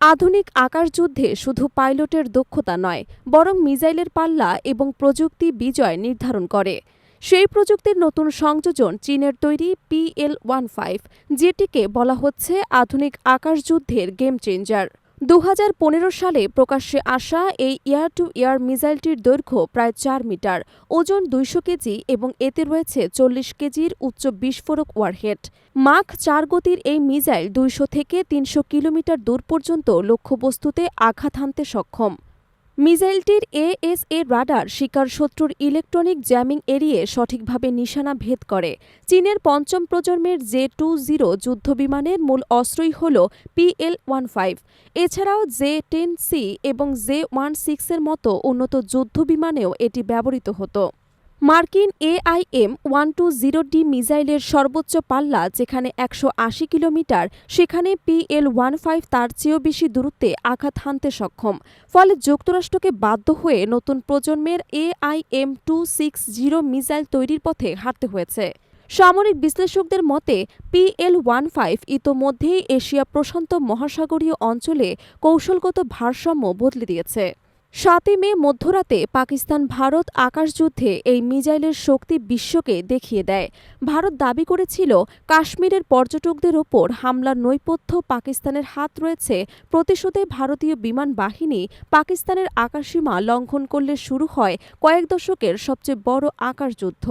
আধুনিক আকাশযুদ্ধে শুধু পাইলটের দক্ষতা নয়, বরং মিসাইলের পাল্লা এবং প্রযুক্তি বিজয় নির্ধারণ করে। সেই প্রযুক্তির নতুন সংযোজন চীনের তৈরি PL-15, যেটিকে বলা হচ্ছে আধুনিক আকাশযুদ্ধের গেম চেঞ্জার। 2015 সালে প্রকাশ্যে আসা এই এয়ার টু এয়ার মিসাইলটির দৈর্ঘ্য প্রায় 4 মিটার, ওজন 200 কেজি এবং এতে রয়েছে 40 কেজির উচ্চ বিস্ফোরক ওয়ারহেড। মাখ 4 গতির এই মিসাইল 200 থেকে 300 কিলোমিটার দূর পর্যন্ত লক্ষ্যবস্তুতে আঘাত হানতে সক্ষম। মিসাইলটির AESA রাডার শিকার শত্রুর ইলেকট্রনিক জ্যামিং এড়িয়ে সঠিকভাবে নিশানা ভেদ করে। চীনের পঞ্চম প্রজন্মের J-20 যুদ্ধবিমানের মূল অস্ত্রই হল PL-15। এছাড়াও J-10C এবং J-16 এর মতো উন্নত যুদ্ধবিমানেও এটি ব্যবহৃত হতো। মার্কিন AIM-120D মিসাইলের সর্বোচ্চ পাল্লা যেখানে 180 কিলোমিটার, সেখানে PL-15 তার চেয়েও বেশি দূরত্বে আঘাত হানতে সক্ষম। ফলে যুক্তরাষ্ট্রকে বাধ্য হয়ে নতুন প্রজন্মের AIM-260 মিসাইল তৈরির পথে হাঁটতে হয়েছে। সামরিক বিশ্লেষকদের মতে PL-15 ইতোমধ্যেই এশিয়া প্রশান্ত মহাসাগরীয় অঞ্চলে কৌশলগত ভারসাম্য বদলে দিয়েছে। 7 মে মধ্যরাতে পাকিস্তান ভারত আকাশযুদ্ধে এই মিসাইলের শক্তি বিশ্বকে দেখিয়ে দেয়। ভারত দাবি করেছিল কাশ্মীরের পর্যটকদের ওপর হামলার নৈপথ্য পাকিস্তানের হাত রয়েছে। প্রতিশোধে ভারতীয় বিমান বাহিনী পাকিস্তানের আকাশসীমা লঙ্ঘন করলে শুরু হয় কয়েক দশকের সবচেয়ে বড় আকাশযুদ্ধ।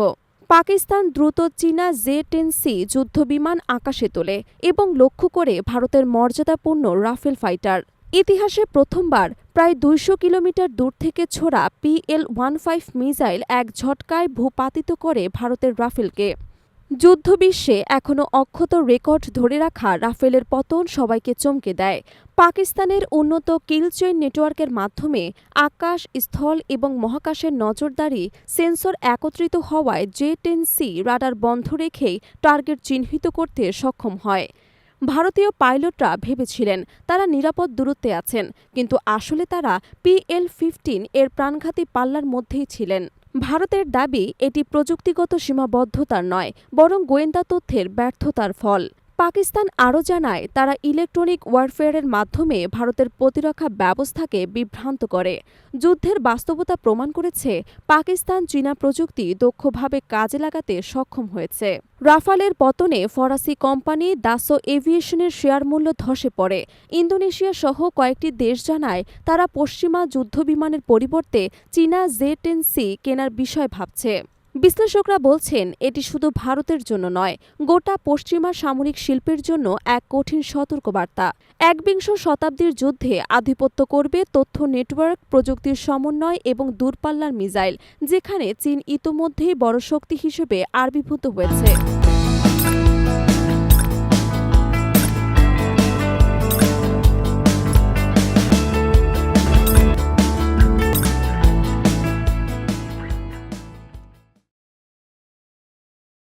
পাকিস্তান দ্রুত চীনা J-10C যুদ্ধবিমান আকাশে তোলে এবং লক্ষ্য করে ভারতের মর্যাদাপূর্ণ রাফেল ফাইটার। ইতিহাসে প্রথমবার প্রায় 200 কিলোমিটার দূর থেকে ছোড়া PL-15 মিসাইল এক ঝটকায় ভূপাতিত করে ভারতের রাফেলকে। যুদ্ধবিশ্বে এখনও অক্ষত রেকর্ড ধরে রাখা রাফেলের পতন সবাইকে চমকে দেয়। পাকিস্তানের উন্নত কিলচেইন নেটওয়ার্কের মাধ্যমে আকাশ, স্থল এবং মহাকাশের নজরদারি সেন্সর একত্রিত হওয়ায় J-10C রাডার বন্ধ রেখেই টার্গেট চিহ্নিত করতে সক্ষম হয়। ভারতীয় পাইলটরা ভেবেছিলেন তারা নিরাপদ দূরত্বে আছেন, কিন্তু আসলে তারা PL-15 এর প্রাণঘাতী পাল্লার মধ্যেই ছিলেন। ভারতের দাবি এটি প্রযুক্তিগত সীমাবদ্ধতার নয়, বরং গোয়েন্দা তথ্যের ব্যর্থতার ফল। পাকিস্তান আরও জানায় তারা ইলেকট্রনিক ওয়ারফেয়ারের মাধ্যমে ভারতের প্রতিরক্ষা ব্যবস্থাকে বিভ্রান্ত করে। যুদ্ধের বাস্তবতা প্রমাণ করেছে পাকিস্তান চীনা প্রযুক্তি দক্ষভাবে কাজে লাগাতে সক্ষম হয়েছে। রাফালের পতনে ফরাসি কোম্পানি দাসো এভিয়েশনের শেয়ার মূল্য ধসে পড়ে। ইন্দোনেশিয়া সহ কয়েকটি দেশ জানায় তারা পশ্চিমা যুদ্ধবিমানের পরিবর্তে চীনা J-10C কেনার বিষয় ভাবছে। বিশ্লেষকরা বলছেন এটি শুধু ভারতের জন্য নয়, গোটা পশ্চিমা সামরিক শিল্পের জন্য এক কঠিন সতর্কবার্তা। 21 শতাব্দীর যুদ্ধে আধিপত্য করবে তথ্য নেটওয়ার্ক, প্রযুক্তির সমন্বয় এবং দূরপাল্লার মিসাইল, যেখানে চীন ইতোমধ্যেই বড় শক্তি হিসেবে আবির্ভূত হয়েছে।